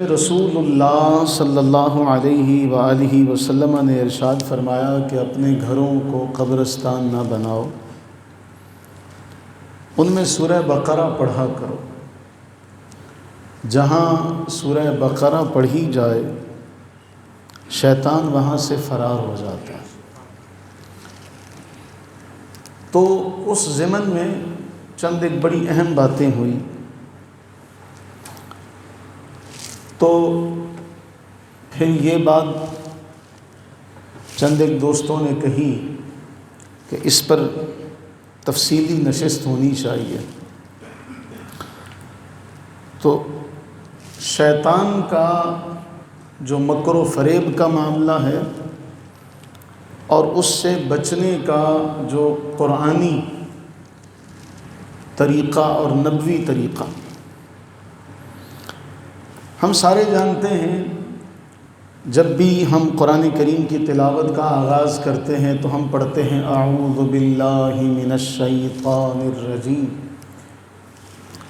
رسول اللہ صلی اللہ علیہ وآلہ وسلم نے ارشاد فرمایا کہ اپنے گھروں کو قبرستان نہ بناؤ، ان میں سورہ بقرہ پڑھا کرو۔ جہاں سورہ بقرہ پڑھی جائے شیطان وہاں سے فرار ہو جاتا ہے۔ تو اس ضمن میں چند ایک بڑی اہم باتیں ہوئی، تو پھر یہ بات چند ایک دوستوں نے کہی کہ اس پر تفصیلی نشست ہونی چاہیے۔ تو شیطان کا جو مکر و فریب کا معاملہ ہے اور اس سے بچنے کا جو قرآنی طریقہ اور نبوی طریقہ، ہم سارے جانتے ہیں جب بھی ہم قرآن کریم کی تلاوت کا آغاز کرتے ہیں تو ہم پڑھتے ہیں اعوذ باللہ من الشیطان الرجیم،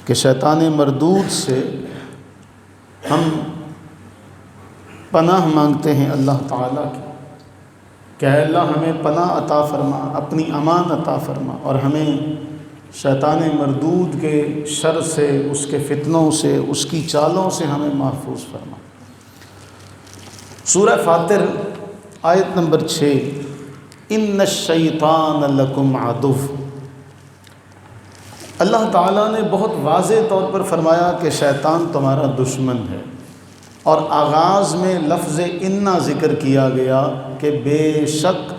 کہ شیطان مردود سے ہم پناہ مانگتے ہیں اللہ تعالیٰ کی کہ اے اللہ ہمیں پناہ عطا فرما، اپنی امان عطا فرما، اور ہمیں شیطان مردود کے شر سے، اس کے فتنوں سے، اس کی چالوں سے ہمیں محفوظ فرما۔ سورہ فاطر آیت نمبر 6، ان الشیطان لکم عدو۔ اللہ تعالیٰ نے بہت واضح طور پر فرمایا کہ شیطان تمہارا دشمن ہے، اور آغاز میں لفظ انا ذکر کیا گیا کہ بے شک،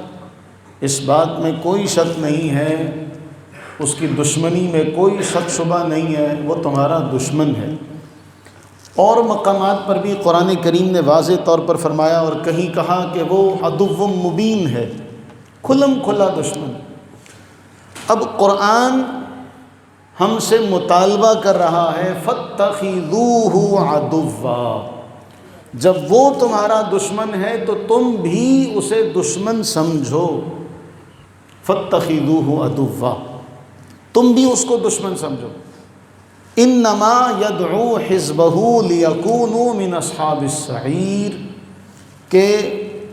اس بات میں کوئی شک نہیں ہے، اس کی دشمنی میں کوئی شک شبہ نہیں ہے، وہ تمہارا دشمن ہے۔ اور مقامات پر بھی قرآن کریم نے واضح طور پر فرمایا اور کہیں کہا کہ وہ عدو مبین ہے، کھلم کھلا دشمن۔ اب قرآن ہم سے مطالبہ کر رہا ہے فاتخذوہ عدوا، جب وہ تمہارا دشمن ہے تو تم بھی اسے دشمن سمجھو، فاتخذوہ عدوا، تم بھی اس کو دشمن سمجھو۔ انما یدعو حزبہ لیکونوا من اصحاب السعیر، کہ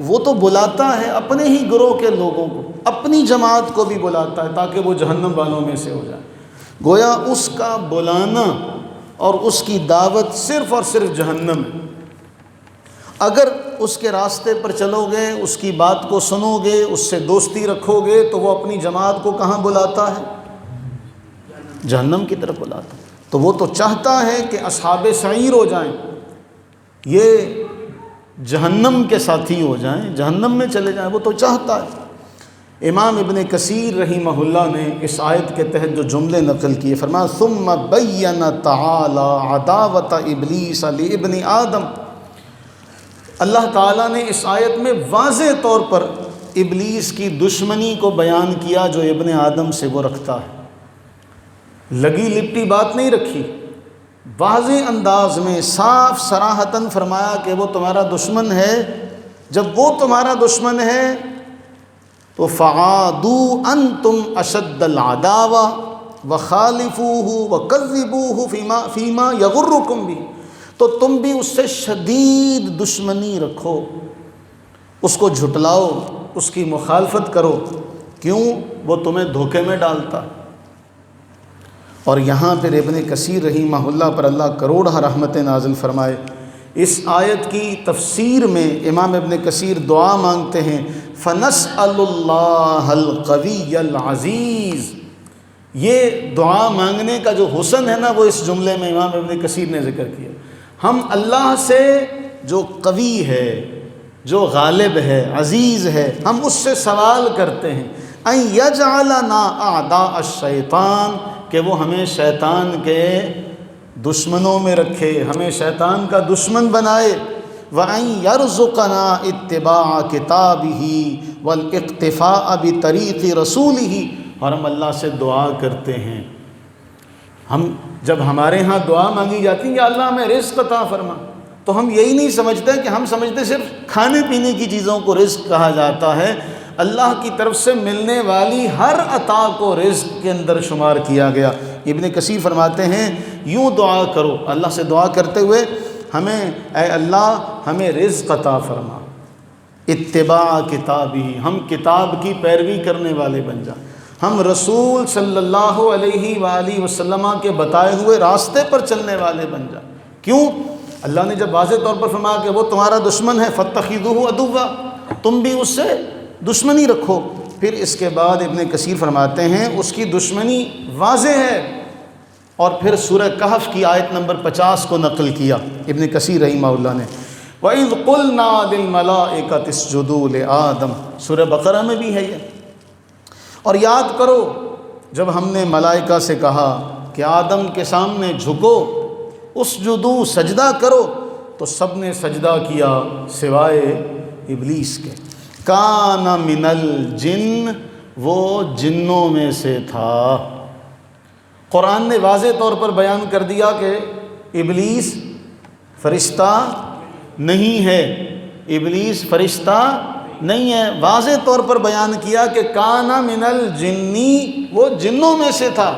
وہ تو بلاتا ہے اپنے ہی گروہ کے لوگوں کو، اپنی جماعت کو بھی بلاتا ہے تاکہ وہ جہنم والوں میں سے ہو جائے۔ گویا اس کا بلانا اور اس کی دعوت صرف اور صرف جہنم ہے۔ اگر اس کے راستے پر چلو گے، اس کی بات کو سنو گے، اس سے دوستی رکھو گے، تو وہ اپنی جماعت کو کہاں بلاتا ہے؟ جہنم کی طرف بلاتا ہے۔ تو وہ تو چاہتا ہے کہ اصحاب سعیر ہو جائیں، یہ جہنم کے ساتھی ہو جائیں، جہنم میں چلے جائیں، وہ تو چاہتا ہے۔ امام ابن کثیر رحمہ اللہ نے اس آیت کے تحت جو جملے نقل کیے، فرمایا ثم بین تعالی عداوت ابلیس لابن آدم، اللہ تعالیٰ نے اس آیت میں واضح طور پر ابلیس کی دشمنی کو بیان کیا جو ابن آدم سے وہ رکھتا ہے۔ لگی لپٹی بات نہیں رکھی، واضح انداز میں صاف صراحتاً فرمایا کہ وہ تمہارا دشمن ہے۔ جب وہ تمہارا دشمن ہے تو فعادوا انتم اشد العداوہ وخالفوہ وکذبوہ فیما یغرکم بھی، تو تم بھی اس سے شدید دشمنی رکھو، اس کو جھٹلاؤ، اس کی مخالفت کرو، کیوں؟ وہ تمہیں دھوکے میں ڈالتا۔ اور یہاں پھر ابن کثیر رحمہ اللہ پر اللہ کروڑہ رحمتیں نازل فرمائے، اس آیت کی تفسیر میں امام ابن کثیر دعا مانگتے ہیں فَنَسْأَلُ اللَّهَ الْقَوِيَّ الْعَزِيزَ۔ یہ دعا مانگنے کا جو حسن ہے نا، وہ اس جملے میں امام ابن کثیر نے ذکر کیا۔ ہم اللہ سے جو قوی ہے، جو غالب ہے، عزیز ہے، ہم اس سے سوال کرتے ہیں ان یجعلنا اعداء الشیطان، کہ وہ ہمیں شیطان کے دشمنوں میں رکھے، ہمیں شیطان کا دشمن بنائے، وَأَن يَرْزُقَنَا اتِّبَاعَ كِتَابِهِ وَالْاِقْتِفَاءَ بِطَرِيقِ رَسُولِهِ۔ اور ہم اللہ سے دعا کرتے ہیں، ہم جب ہمارے ہاں دعا مانگی جاتی ہے یا اللہ ہمیں رزق عطا فرما، تو ہم یہی نہیں سمجھتے کہ ہم سمجھتے صرف کھانے پینے کی چیزوں کو رزق کہا جاتا ہے۔ اللہ کی طرف سے ملنے والی ہر عطا کو رزق کے اندر شمار کیا گیا۔ ابن کثیر فرماتے ہیں یوں دعا کرو، اللہ سے دعا کرتے ہوئے ہمیں اے اللہ ہمیں رزق عطا فرما، اتباع کتابی، ہم کتاب کی پیروی کرنے والے بن جا، ہم رسول صلی اللہ علیہ وآلہ وسلم کے بتائے ہوئے راستے پر چلنے والے بن جا۔ کیوں؟ اللہ نے جب واضح طور پر فرمایا کہ وہ تمہارا دشمن ہے، فاتخذوہ عدوا، تم بھی اس سے دشمنی رکھو۔ پھر اس کے بعد ابن کثیر فرماتے ہیں اس کی دشمنی واضح ہے، اور پھر سورہ کہف کی آیت نمبر 50 کو نقل کیا ابن کثیر رحمہ اللہ نے، وَإِذْ قُلْنَا لِلْمَلَائِكَةِ اسْجُدُوا لِآدَمَ، سورہ بقرہ میں بھی ہے یہ۔ اور یاد کرو جب ہم نے ملائکہ سے کہا کہ آدم کے سامنے جھکو، اسجدوا، سجدہ کرو، تو سب نے سجدہ کیا سوائے ابلیس کے۔ کان من الجن، وہ جنوں میں سے تھا۔ قرآن نے واضح طور پر بیان کر دیا کہ ابلیس فرشتہ نہیں ہے، ابلیس فرشتہ نہیں ہے، واضح طور پر بیان کیا کہ کان من الجنی، وہ جنوں میں سے تھا۔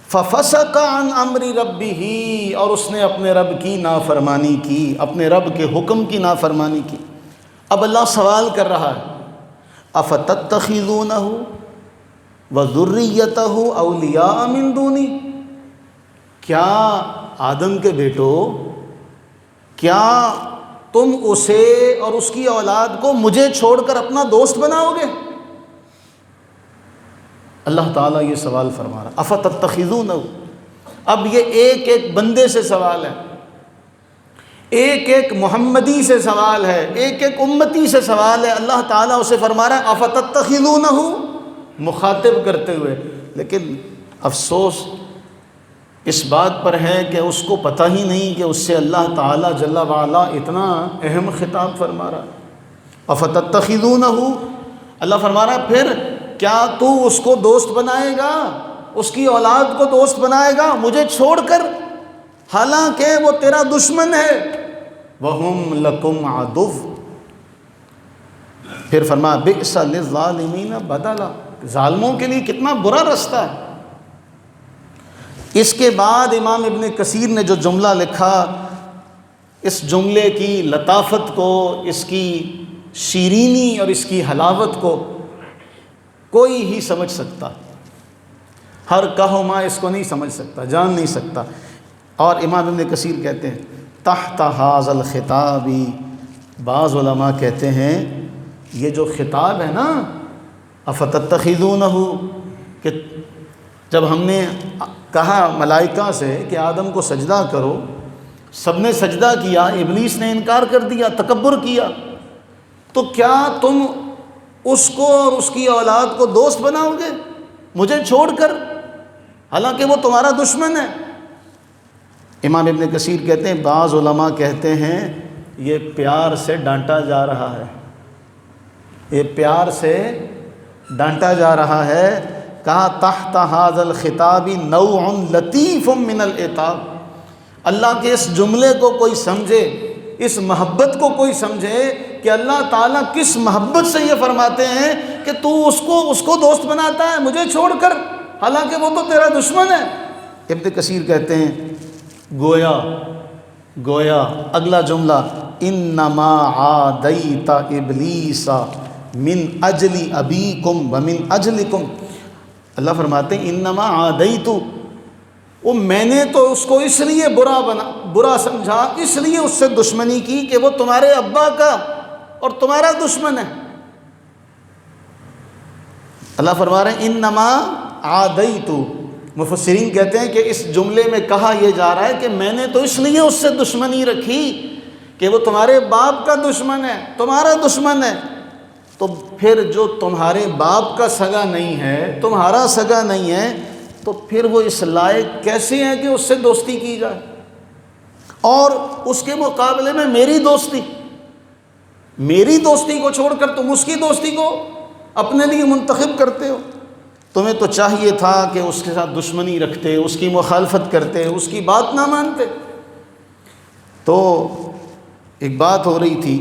ففسق عن امر ربہ، اور اس نے اپنے رب کی نافرمانی کی، اپنے رب کے حکم کی نافرمانی کی۔ اب اللہ سوال کر رہا ہے، افتتخذونہ وذریتہ اولیاء من دونی، کیا آدم کے بیٹو، کیا تم اسے اور اس کی اولاد کو مجھے چھوڑ کر اپنا دوست بناؤ گے؟ اللہ تعالیٰ یہ سوال فرما رہا، افتتخذونہ۔ اب یہ ایک ایک بندے سے سوال ہے، ایک ایک محمدی سے سوال ہے، ایک ایک امتی سے سوال ہے۔ اللہ تعالیٰ اسے فرما رہا ہے افتتخذونہ، مخاطب کرتے ہوئے، لیکن افسوس اس بات پر ہے کہ اس کو پتہ ہی نہیں کہ اس سے اللہ تعالیٰ جل وعلا اتنا اہم خطاب فرما رہا ہے۔ افتتخذونہ، اللہ فرما رہا ہے پھر کیا تو اس کو دوست بنائے گا، اس کی اولاد کو دوست بنائے گا مجھے چھوڑ کر، حالانکہ وہ تیرا دشمن ہے۔ وَهُمْ لَكُمْ عَدُوٌّ، پھر فرمایا بئس للظالمین بدلا، ظالموں کے لیے کتنا برا رستہ ہے۔ اس کے بعد امام ابن کثیر نے جو جملہ لکھا، اس جملے کی لطافت کو، اس کی شیرینی اور اس کی حلاوت کو کوئی ہی سمجھ سکتا، ہر کہو ماں اس کو نہیں سمجھ سکتا، جان نہیں سکتا۔ اور امام ابن کثیر کہتے ہیں تحت ھذا الخطاب، بعض علماء کہتے ہیں یہ جو خطاب ہے نا افتتخذونہ، کہ جب ہم نے کہا ملائکہ سے کہ آدم کو سجدہ کرو، سب نے سجدہ کیا، ابلیس نے انکار کر دیا، تکبر کیا، تو کیا تم اس کو اور اس کی اولاد کو دوست بناؤ گے مجھے چھوڑ کر، حالانکہ وہ تمہارا دشمن ہے؟ امام ابن کثیر کہتے ہیں بعض علماء کہتے ہیں یہ پیار سے ڈانٹا جا رہا ہے، یہ پیار سے ڈانٹا جا رہا ہے۔ کہا تحت ھذا الخطاب نوع لطیف من العتاب، اللہ کے اس جملے کو کوئی سمجھے، اس محبت کو کوئی سمجھے کہ اللہ تعالیٰ کس محبت سے یہ فرماتے ہیں کہ تو اس کو دوست بناتا ہے مجھے چھوڑ کر، حالانکہ وہ تو تیرا دشمن ہے۔ ابن کثیر کہتے ہیں گویا اگلا جملہ انما عادیت ابلیس من اجل ابیکم ومن اجلکم، اللہ فرماتے ہیں انما عادیت، وہ میں نے تو اس کو اس لیے برا سمجھا، اس لیے اس سے دشمنی کی کہ وہ تمہارے ابا کا اور تمہارا دشمن ہے۔ اللہ فرما رہے ہیں انما عادیت، مفسرین کہتے ہیں کہ اس جملے میں کہا یہ جا رہا ہے کہ میں نے تو اس لیے اس سے دشمنی رکھی کہ وہ تمہارے باپ کا دشمن ہے، تمہارا دشمن ہے، تو پھر جو تمہارے باپ کا سگا نہیں ہے، تمہارا سگا نہیں ہے، تو پھر وہ اس لائق کیسے ہیں کہ اس سے دوستی کی جائے؟ اور اس کے مقابلے میں میری دوستی کو چھوڑ کر تم اس کی دوستی کو اپنے لیے منتخب کرتے ہو۔ تمہیں تو چاہیے تھا کہ اس کے ساتھ دشمنی رکھتے، اس کی مخالفت کرتے، اس کی بات نہ مانتے۔ تو ایک بات ہو رہی تھی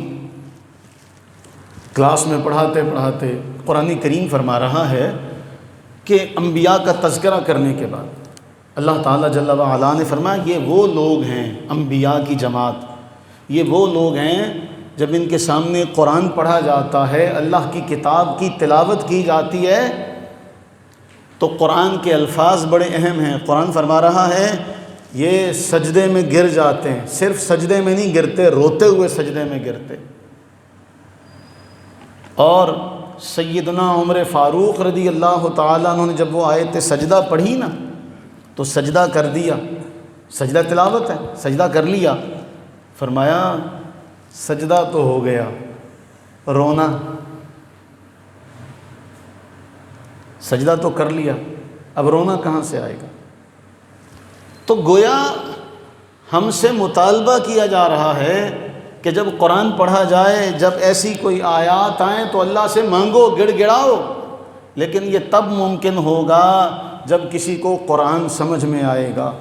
کلاس میں پڑھاتے پڑھاتے، قرآن کریم فرما رہا ہے کہ انبیاء کا تذکرہ کرنے کے بعد اللہ تعالیٰ جل وعلا نے فرمایا یہ وہ لوگ ہیں، انبیاء کی جماعت، یہ وہ لوگ ہیں جب ان کے سامنے قرآن پڑھا جاتا ہے، اللہ کی کتاب کی تلاوت کی جاتی ہے تو قرآن کے الفاظ بڑے اہم ہیں۔ قرآن فرما رہا ہے یہ سجدے میں گر جاتے ہیں، صرف سجدے میں نہیں گرتے، روتے ہوئے سجدے میں گرتے۔ اور سیدنا عمر فاروق رضی اللہ تعالیٰ عنہ نے جب وہ آیت سجدہ پڑھی نا تو سجدہ کر دیا، سجدہ تلاوت ہے، سجدہ کر لیا، فرمایا سجدہ تو ہو گیا، رونا، سجدہ تو کر لیا، اب رونا کہاں سے آئے گا؟ تو گویا ہم سے مطالبہ کیا جا رہا ہے کہ جب قرآن پڑھا جائے، جب ایسی کوئی آیات آئیں تو اللہ سے مانگو، گڑ گڑاؤ، لیکن یہ تب ممکن ہوگا جب کسی کو قرآن سمجھ میں آئے گا۔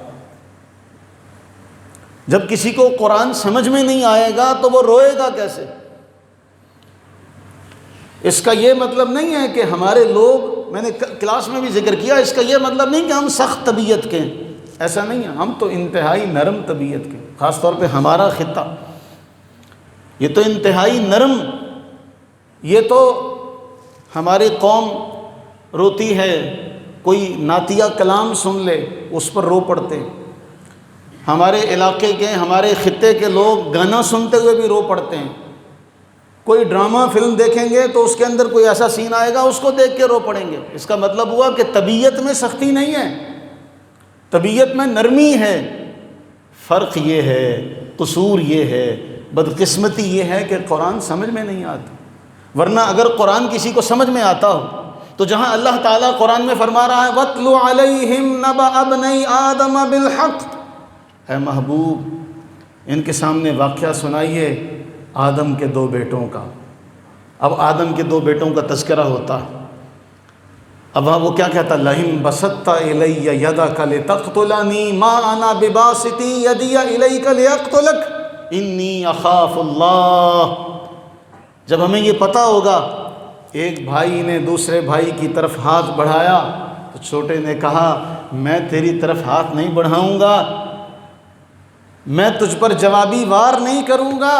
جب کسی کو قرآن سمجھ میں نہیں آئے گا تو وہ روئے گا کیسے؟ اس کا یہ مطلب نہیں ہے کہ ہمارے لوگ، میں نے کلاس میں بھی ذکر کیا، اس کا یہ مطلب نہیں کہ ہم سخت طبیعت کے ہیں، ایسا نہیں ہے، ہم تو انتہائی نرم طبیعت کے، خاص طور پہ ہمارا خطہ یہ تو انتہائی نرم، یہ تو ہماری قوم روتی ہے، کوئی نعتیہ کلام سن لے اس پر رو پڑتے، ہمارے علاقے کے، ہمارے خطے کے لوگ گانا سنتے ہوئے بھی رو پڑتے ہیں، کوئی ڈرامہ فلم دیکھیں گے تو اس کے اندر کوئی ایسا سین آئے گا اس کو دیکھ کے رو پڑیں گے۔ اس کا مطلب ہوا کہ طبیعت میں سختی نہیں ہے، طبیعت میں نرمی ہے۔ فرق یہ ہے، قصور یہ ہے، بدقسمتی یہ ہے کہ قرآن سمجھ میں نہیں آتا، ورنہ اگر قرآن کسی کو سمجھ میں آتا ہو تو جہاں اللہ تعالیٰ قرآن میں فرما رہا ہے وَاتْلُ عَلَيْهِمْ نَبَأَ ابْنَيْ آدَمَ بِالْحَقِّ، اے محبوب ان کے سامنے واقعہ سنائیے آدم کے دو بیٹوں کا۔ اب آدم کے دو بیٹوں کا تذکرہ ہوتا ہے، اب وہ کیا کہتا ہے لَئِن بَسَطْتَ إِلَيَّ يَدَكَ لِتَقْتُلَنِي مَا أَنَا بِبَاسِطٍ يَدِيَ إِلَيْكَ لِأَقْتُلَكَ إِنِّي أَخَافُ اللَّهَ۔ جب ہمیں یہ پتہ ہوگا ایک بھائی نے دوسرے بھائی کی طرف ہاتھ بڑھایا تو چھوٹے نے کہا میں تیری طرف ہاتھ نہیں بڑھاؤں گا، میں تجھ پر جوابی وار نہیں کروں گا،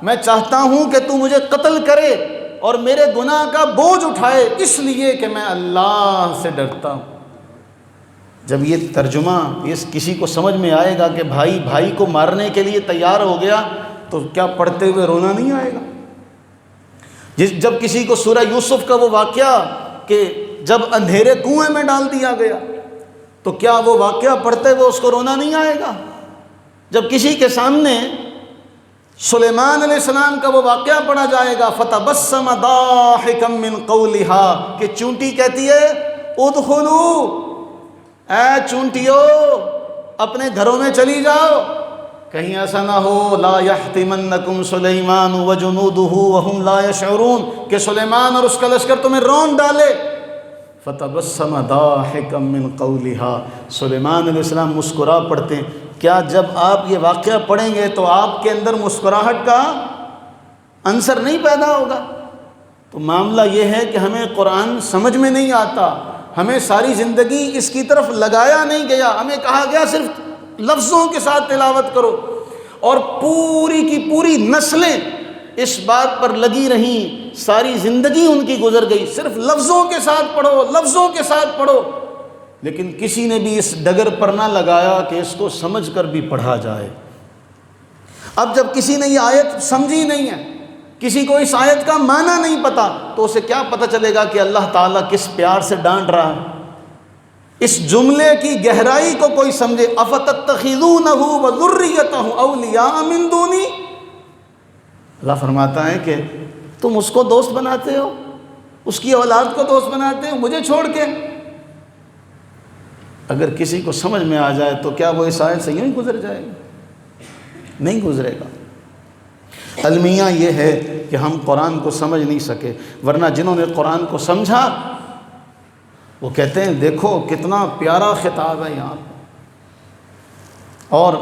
میں چاہتا ہوں کہ تو مجھے قتل کرے اور میرے گناہ کا بوجھ اٹھائے، اس لیے کہ میں اللہ سے ڈرتا ہوں۔ جب یہ ترجمہ اس کسی کو سمجھ میں آئے گا کہ بھائی بھائی کو مارنے کے لیے تیار ہو گیا تو کیا پڑھتے ہوئے رونا نہیں آئے گا؟ جب کسی کو سورہ یوسف کا وہ واقعہ کہ جب اندھیرے کنویں میں ڈال دیا گیا تو کیا وہ واقعہ پڑھتے ہوئے اس کو رونا نہیں آئے گا؟ جب کسی کے سامنے سلیمان علیہ السلام کا وہ واقعہ پڑھا جائے گا فَتَبَسَّمَ ضَاحِكًا مِّن قَوْلِهَا کہ چونٹی کہتی ہے ادخلوا، اے چونٹیو اپنے گھروں میں چلی جاؤ، کہیں ایسا نہ ہو لا يحتمنکم سلیمان وجنودہ وہم لا یشعرون کہ سلیمان اور اس کا لشکر تمہیں رون ڈالے۔ فَتَبَسَّمَ ضَاحِكًا مِّن قَوْلِهَا، سلیمان علیہ السلام مسکرا پڑتے ہیں۔ کیا جب آپ یہ واقعہ پڑھیں گے تو آپ کے اندر مسکراہٹ کا عنصر نہیں پیدا ہوگا؟ تو معاملہ یہ ہے کہ ہمیں قرآن سمجھ میں نہیں آتا، ہمیں ساری زندگی اس کی طرف لگایا نہیں گیا، ہمیں کہا گیا صرف لفظوں کے ساتھ تلاوت کرو، اور پوری کی پوری نسلیں اس بات پر لگی رہیں، ساری زندگی ان کی گزر گئی صرف لفظوں کے ساتھ پڑھو، لفظوں کے ساتھ پڑھو، لیکن کسی نے بھی اس ڈگر پر نہ لگایا کہ اس کو سمجھ کر بھی پڑھا جائے۔ اب جب کسی نے یہ آیت سمجھی نہیں ہے، کسی کو اس آیت کا معنی نہیں پتا، تو اسے کیا پتہ چلے گا کہ اللہ تعالیٰ کس پیار سے ڈانٹ رہا ہے؟ اس جملے کی گہرائی کو کوئی سمجھے۔ اَفَتَتَّخِذُونَهُ وَذُرِّيَّتَهُ أَوْلِيَاءَ مِن دُونِي، اللہ فرماتا ہے کہ تم اس کو دوست بناتے ہو، اس کی اولاد کو دوست بناتے ہو مجھے چھوڑ کے۔ اگر کسی کو سمجھ میں آ جائے تو کیا وہ اس آیت سے یوں ہی گزر جائے گا؟ نہیں گزرے گا۔ المیہ یہ ہے کہ ہم قرآن کو سمجھ نہیں سکے، ورنہ جنہوں نے قرآن کو سمجھا وہ کہتے ہیں دیکھو کتنا پیارا خطاب ہے یہاں، اور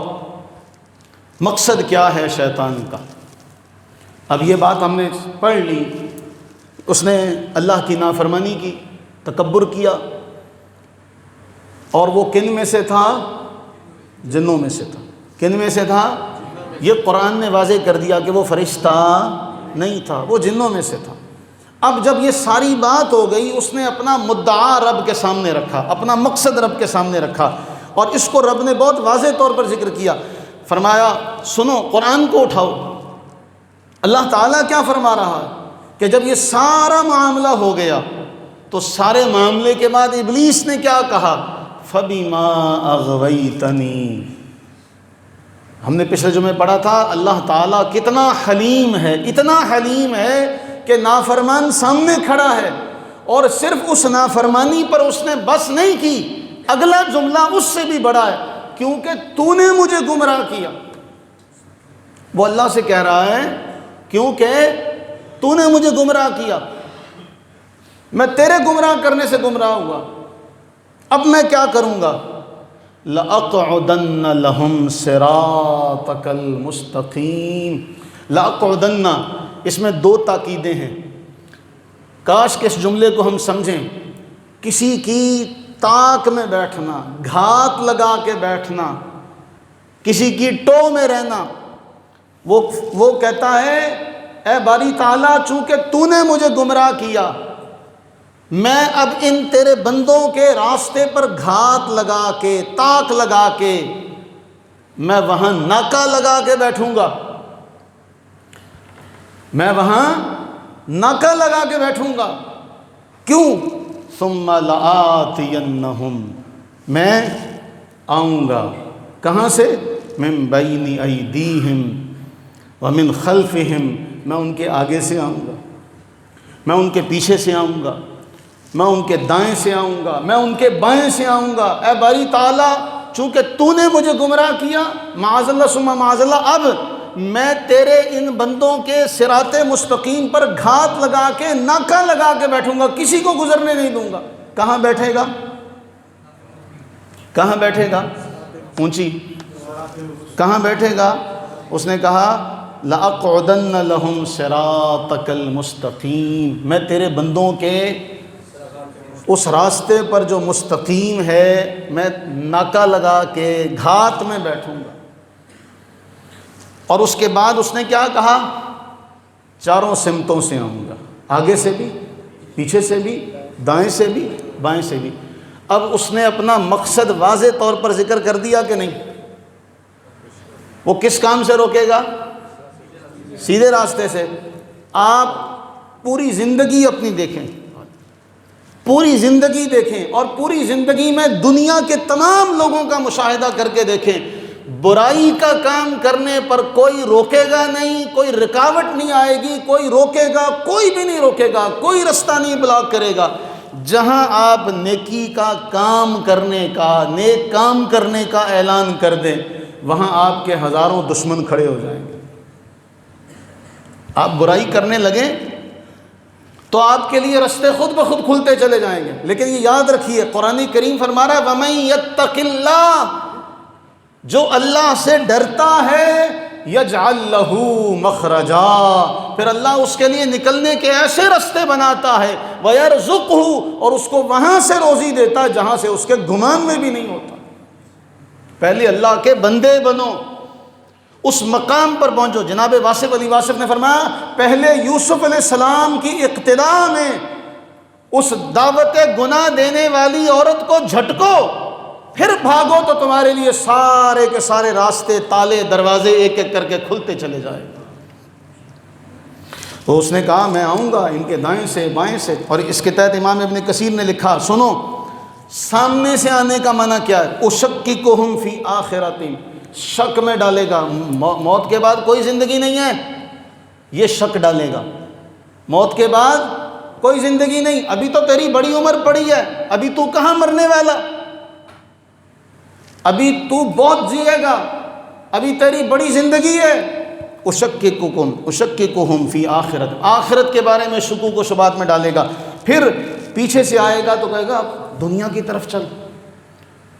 مقصد کیا ہے شیطان کا۔ اب یہ بات ہم نے پڑھ لی، اس نے اللہ کی نافرمانی کی، تکبر کیا، اور وہ کن میں سے تھا؟ جنوں میں سے تھا۔ کن میں سے تھا؟ یہ قرآن نے واضح کر دیا کہ وہ فرشتہ نہیں تھا، وہ جنوں میں سے تھا۔ اب جب یہ ساری بات ہو گئی، اس نے اپنا مدعا رب کے سامنے رکھا، اپنا مقصد رب کے سامنے رکھا، اور اس کو رب نے بہت واضح طور پر ذکر کیا۔ فرمایا سنو، قرآن کو اٹھاؤ۔ اللہ تعالیٰ کیا فرما رہا ہے کہ جب یہ سارا معاملہ ہو گیا تو سارے معاملے کے بعد ابلیس نے کیا کہا؟ فَبِمَا أَغْوَيْتَنِي۔ ہم نے پچھلے جمعے پڑھا تھا اللہ تعالیٰ کتنا حلیم ہے، اتنا حلیم ہے کہ نافرمان سامنے کھڑا ہے اور صرف اس نافرمانی پر اس نے بس نہیں کی، اگلا جملہ اس سے بھی بڑا ہے، کیونکہ تو نے مجھے گمراہ کیا۔ وہ اللہ سے کہہ رہا ہے کیونکہ تو نے مجھے گمراہ کیا، میں تیرے گمراہ کرنے سے گمراہ ہوا، اب میں کیا کروں گا؟ لَأَقْعُدَنَّ لَهُمْ صِرَاطَكَ الْمُسْتَقِيمِ۔ لَأَقْعُدَنَّ، اس میں دو تاکیدیں ہیں، کاش کہ اس جملے کو ہم سمجھیں۔ کسی کی تاک میں بیٹھنا، گھات لگا کے بیٹھنا، کسی کی ٹو میں رہنا، وہ کہتا ہے اے باری تعالیٰ چونکہ تو نے مجھے گمراہ کیا، میں اب ان تیرے بندوں کے راستے پر گھات لگا کے، تاک لگا کے، میں وہاں ناکا لگا کے بیٹھوں گا، میں وہاں ناکا لگا کے بیٹھوں گا۔ کیوں؟ ثم لآتینہم، میں آؤں گا کہاں سے؟ من بین ایدیہم ومن خلفہم، میں ان کے آگے سے آؤں گا، میں ان کے پیچھے سے آؤں گا، میں ان کے دائیں سے آؤں گا، میں ان کے بائیں سے آؤں گا۔ اے باری تعالیٰ چونکہ تو نے مجھے گمراہ کیا، معاذ اللہ ثم معاذ اللہ، اب میں تیرے ان بندوں کے صراط مستقیم پر گھات لگا کے، ناکا لگا کے بیٹھوں گا، کسی کو گزرنے نہیں دوں گا۔ کہاں بیٹھے گا؟ کہاں بیٹھے گا؟ اونچی، کہاں بیٹھے گا؟ اس نے کہا لَأَقْعُدَنَّ لَهُمْ صِرَاطَكَ الْمُسْتَقِيمِ، میں تیرے بندوں کے اس راستے پر جو مستقیم ہے، میں ناکا لگا کے گھات میں بیٹھوں گا۔ اور اس کے بعد اس نے کیا کہا؟ چاروں سمتوں سے آؤں گا، آگے سے بھی، پیچھے سے بھی، دائیں سے بھی، بائیں سے بھی۔ اب اس نے اپنا مقصد واضح طور پر ذکر کر دیا کہ نہیں؟ وہ کس کام سے روکے گا؟ سیدھے راستے سے۔ آپ پوری زندگی اپنی دیکھیں، پوری زندگی دیکھیں، اور پوری زندگی میں دنیا کے تمام لوگوں کا مشاہدہ کر کے دیکھیں، برائی کا کام کرنے پر کوئی روکے گا نہیں، کوئی رکاوٹ نہیں آئے گی، کوئی روکے گا، کوئی بھی نہیں روکے گا، کوئی رستہ نہیں بلاک کرے گا۔ جہاں آپ نیکی کا کام کرنے کا، نیک کام کرنے کا اعلان کر دیں، وہاں آپ کے ہزاروں دشمن کھڑے ہو جائیں گے۔ آپ برائی کرنے لگیں تو آپ کے لیے رستے خود بخود کھلتے چلے جائیں گے، لیکن یہ یاد رکھیے قرآن کریم فرما رہا ہے وَمَن يَتَّقِ اللَّهَ، جو اللہ سے ڈرتا ہے، يَجْعَلْ لَهُ مَخْرَجًا، پھر اللہ اس کے لیے نکلنے کے ایسے رستے بناتا ہے، وَيَرْزُقْهُ، اور اس کو وہاں سے روزی دیتا ہے جہاں سے اس کے گمان میں بھی نہیں ہوتا۔ پہلے اللہ کے بندے بنو، اس مقام پر پہنچو۔ جناب واصف علی واصف نے فرمایا پہلے یوسف علیہ السلام کی اقتدا میں اس دعوت گناہ دینے والی عورت کو جھٹکو، پھر بھاگو تو تمہارے لیے سارے کے سارے راستے، تالے، دروازے ایک ایک کر کے کھلتے چلے جائیں گے۔ تو اس نے کہا میں آؤں گا ان کے دائیں سے، بائیں سے۔ اور اس کے تحت امام ابن کثیر نے لکھا، سنو سامنے سے آنے کا معنی کیا ہے؟ اُشَکِّکُہُم فی آخرتہم، شک میں ڈالے گا۔ موت کے بعد کوئی زندگی نہیں ہے، یہ شک ڈالے گا۔ موت کے بعد کوئی زندگی نہیں، ابھی تو تیری بڑی عمر پڑی ہے، ابھی تو کہاں مرنے والا، ابھی تو بہت جیے گا، ابھی تیری بڑی زندگی ہے۔ اُشَکِّکُہُم فی آخرت، آخرت کے بارے میں شکوک و شبہات میں ڈالے گا۔ پھر پیچھے سے آئے گا تو کہے گا دنیا کی طرف چل،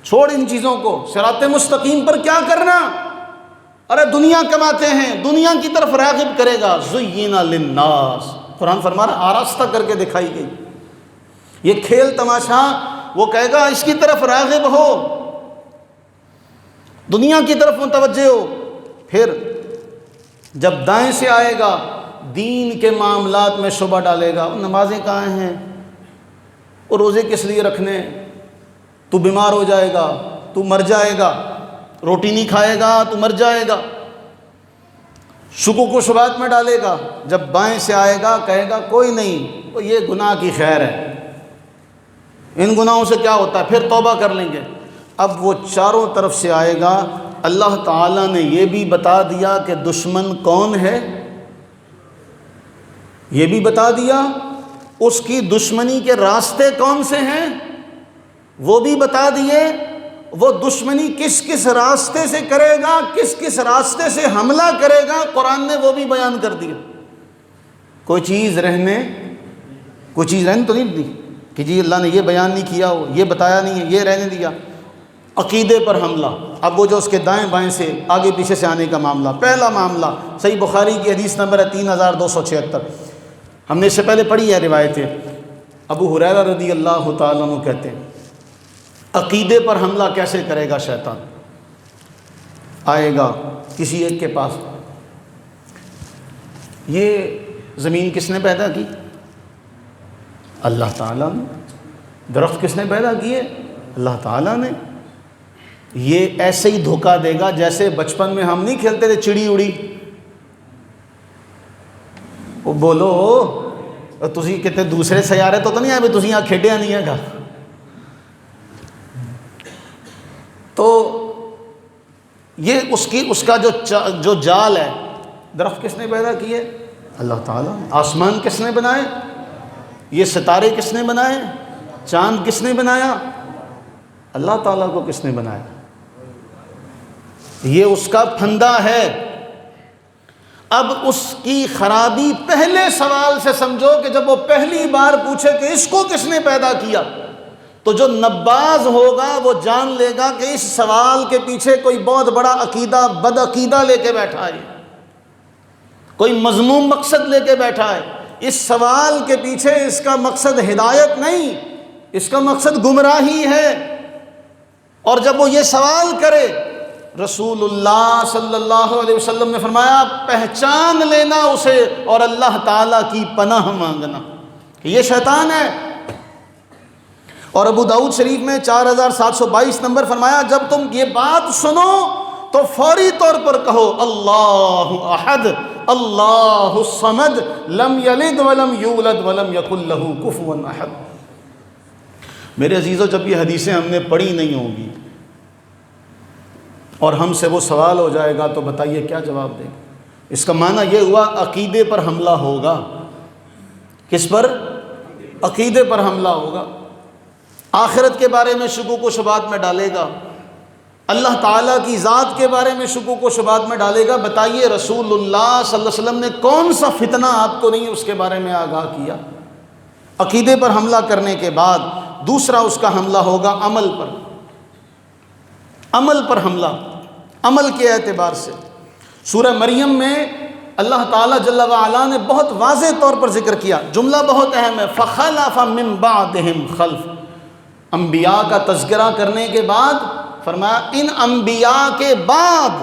چھوڑ ان چیزوں کو، صراط مستقیم پر کیا کرنا، ارے دنیا کماتے ہیں، دنیا کی طرف راغب کرے گا۔ زُيِّنَ لِلنَّاسِ، قرآن فرما رہا آراستہ کر کے دکھائی گئی۔ یہ کھیل تماشا وہ کہے گا اس کی طرف راغب ہو، دنیا کی طرف متوجہ ہو۔ پھر جب دائیں سے آئے گا دین کے معاملات میں شبہ ڈالے گا، نمازیں کہاں ہیں، اور روزے کس لیے رکھنے، تو بیمار ہو جائے گا، تو مر جائے گا، روٹی نہیں کھائے گا تو مر جائے گا، شکوک و شبہات میں ڈالے گا۔ جب بائیں سے آئے گا کہے گا کوئی نہیں، یہ گناہ کی خیر ہے، ان گناہوں سے کیا ہوتا ہے، پھر توبہ کر لیں گے۔ اب وہ چاروں طرف سے آئے گا۔ اللہ تعالیٰ نے یہ بھی بتا دیا کہ دشمن کون ہے، یہ بھی بتا دیا اس کی دشمنی کے راستے کون سے ہیں، وہ بھی بتا دیے، وہ دشمنی کس کس راستے سے کرے گا، کس کس راستے سے حملہ کرے گا، قرآن نے وہ بھی بیان کر دیا۔ کوئی چیز رہنے تو نہیں دی کہ جی اللہ نے یہ بیان نہیں کیا ہو، یہ بتایا نہیں ہے، یہ رہنے دیا۔ عقیدے پر حملہ، اب وہ جو اس کے دائیں بائیں سے آگے پیچھے سے آنے کا معاملہ۔ پہلا معاملہ صحیح بخاری کی حدیث نمبر ہے 3276، ہم نے اس سے پہلے پڑھی ہے روایتیں۔ ابو ہریرہ رضی اللہ تعالیٰ عنہ کہتے ہیں عقیدے پر حملہ کیسے کرے گا شیطان؟ آئے گا کسی ایک کے پاس، یہ زمین کس نے پیدا کی؟ اللہ تعالیٰ نے۔ درخت کس نے پیدا کیے؟ اللہ تعالیٰ نے۔ یہ ایسے ہی دھوکہ دے گا جیسے بچپن میں ہم نہیں کھیلتے تھے چڑی اڑی، وہ بولو تسی کتنے دوسرے سیارے تو نہیں آئے بھی تسی یہاں کھیڈیا نہیں ہے گا۔ تو یہ اس کا جو جال ہے، درخت کس نے پیدا کیے؟ اللہ تعالیٰ نے۔ آسمان کس نے بنائے؟ یہ ستارے کس نے بنائے؟ چاند کس نے بنایا؟ اللہ تعالیٰ کو کس نے بنایا؟ یہ اس کا پھندا ہے۔ اب اس کی خرابی پہلے سوال سے سمجھو کہ جب وہ پہلی بار پوچھے کہ اس کو کس نے پیدا کیا، تو جو نباز ہوگا وہ جان لے گا کہ اس سوال کے پیچھے کوئی بہت بڑا عقیدہ بد عقیدہ لے کے بیٹھا ہے، کوئی مذموم مقصد لے کے بیٹھا ہے۔ اس سوال کے پیچھے اس کا مقصد ہدایت نہیں، اس کا مقصد گمراہی ہے۔ اور جب وہ یہ سوال کرے، رسول اللہ صلی اللہ علیہ وسلم نے فرمایا پہچان لینا اسے اور اللہ تعالیٰ کی پناہ مانگنا کہ یہ شیطان ہے۔ اور ابو داؤد شریف میں 4722 نمبر فرمایا جب تم یہ بات سنو تو فوری طور پر کہو اللہ احد اللہ الصمد لم یلد ولم یولد ولم یکن لہ کفوا احد۔ میرے عزیزو، جب یہ حدیثیں ہم نے پڑھی نہیں ہوں گی اور ہم سے وہ سوال ہو جائے گا تو بتائیے کیا جواب دیں گے؟ اس کا معنی یہ ہوا عقیدے پر حملہ ہوگا۔ کس پر؟ عقیدے پر حملہ ہوگا۔ آخرت کے بارے میں شکوک و شبہات میں ڈالے گا، اللہ تعالیٰ کی ذات کے بارے میں شکوک و شبہات میں ڈالے گا۔ بتائیے رسول اللہ صلی اللہ علیہ وسلم نے کون سا فتنہ آپ کو نہیں اس کے بارے میں آگاہ کیا؟ عقیدے پر حملہ کرنے کے بعد دوسرا اس کا حملہ ہوگا عمل پر۔ عمل پر حملہ، عمل کے اعتبار سے سورہ مریم میں اللہ تعالیٰ جل وعلا نے بہت واضح طور پر ذکر کیا، جملہ بہت اہم ہے، فخلف من بعدہم خلف۔ انبیاء کا تذکرہ کرنے کے بعد فرمایا ان انبیاء کے بعد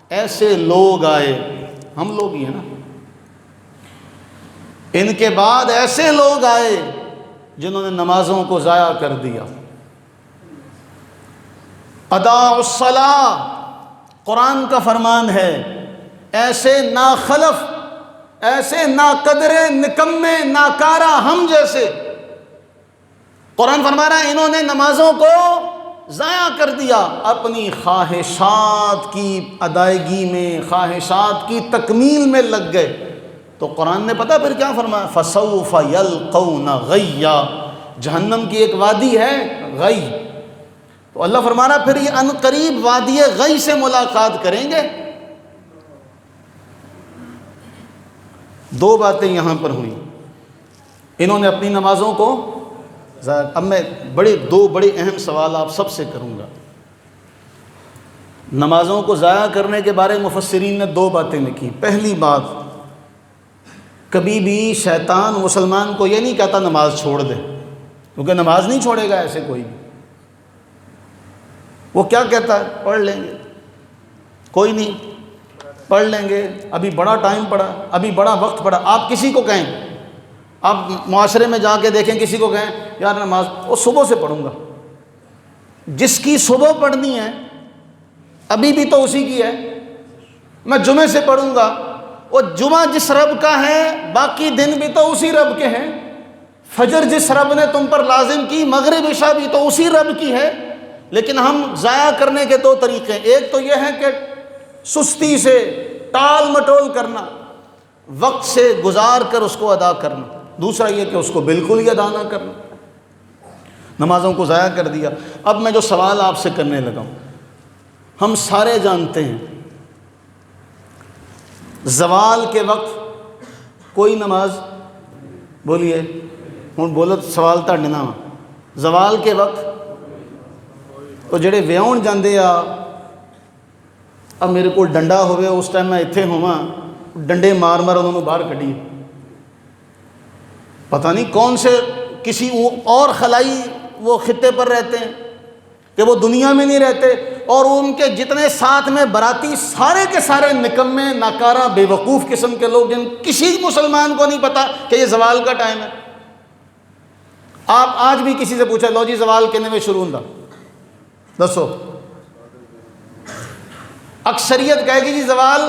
ایسے لوگ آئے، ہم لوگ ہی ہیں نا، ان کے بعد ایسے لوگ آئے جنہوں نے نمازوں کو ضائع کر دیا۔ اضاعوا الصلاۃ، قرآن کا فرمان ہے، ایسے ناخلف، ایسے ناقدرے، نکمے، ناکارہ ہم جیسے، قرآن فرما رہا ہے انہوں نے نمازوں کو ضائع کر دیا، اپنی خواہشات کی ادائیگی میں، خواہشات کی تکمیل میں لگ گئے۔ تو قرآن نے پتہ پھر کیا فرمایا؟ فَسَوْفَ يَلْقَوْنَ غَيًّا، جہنم کی ایک وادی ہے غی، تو اللہ فرما رہا پھر یہ عنقریب وادی غی سے ملاقات کریں گے۔ دو باتیں یہاں پر ہوئیں، انہوں نے اپنی نمازوں کو ضائع۔ اب میں دو بڑے اہم سوال آپ سب سے کروں گا۔ نمازوں کو ضائع کرنے کے بارے میں مفسرین نے دو باتیں لکھی۔ پہلی بات، کبھی بھی شیطان مسلمان کو یہ نہیں کہتا نماز چھوڑ دے، کیونکہ نماز نہیں چھوڑے گا ایسے کوئی بھی. وہ کیا کہتا ہے؟ پڑھ لیں گے. کوئی نہیں، پڑھ لیں گے، ابھی بڑا ٹائم پڑا، ابھی بڑا وقت پڑا. آپ کسی کو کہیں، آپ معاشرے میں جا کے دیکھیں، کسی کو کہیں یار نماز وہ صبح سے پڑھوں گا، جس کی صبح پڑھنی ہے ابھی بھی تو اسی کی ہے. میں جمعے سے پڑھوں گا، وہ جمعہ جس رب کا ہے باقی دن بھی تو اسی رب کے ہیں. فجر جس رب نے تم پر لازم کی، مغرب عشاء بھی تو اسی رب کی ہے. لیکن ہم ضائع کرنے کے دو طریقے، ایک تو یہ ہے کہ سستی سے ٹال مٹول کرنا، وقت سے گزار کر اس کو ادا کرنا. دوسرا یہ کہ اس کو بالکل ہی ادا نہ کرنا، نمازوں کو ضائع کر دیا. اب میں جو سوال آپ سے کرنے لگا ہوں، ہم سارے جانتے ہیں زوال کے وقت کوئی نماز، بولیے ہوں بولو سوال تھڈے نال، زوال کے وقت تو جڑے ویاؤن جاندے آ، اب میرے کو ڈنڈا ہوئے اس ٹائم میں اتنے ہوا، ڈنڈے مار مار انہوں نے باہر کھڑی، پتہ نہیں کون سے کسی اور خلائی وہ خطے پر رہتے ہیں کہ وہ دنیا میں نہیں رہتے، اور ان کے جتنے ساتھ میں براتی سارے کے سارے نکمے ناکارہ بے وقوف قسم کے لوگ، جن کسی مسلمان کو نہیں پتا کہ یہ زوال کا ٹائم ہے. آپ آج بھی کسی سے پوچھا لو جی زوال کنے میں شروع ہوندا، دسو، اکثریت کہے گی جی زوال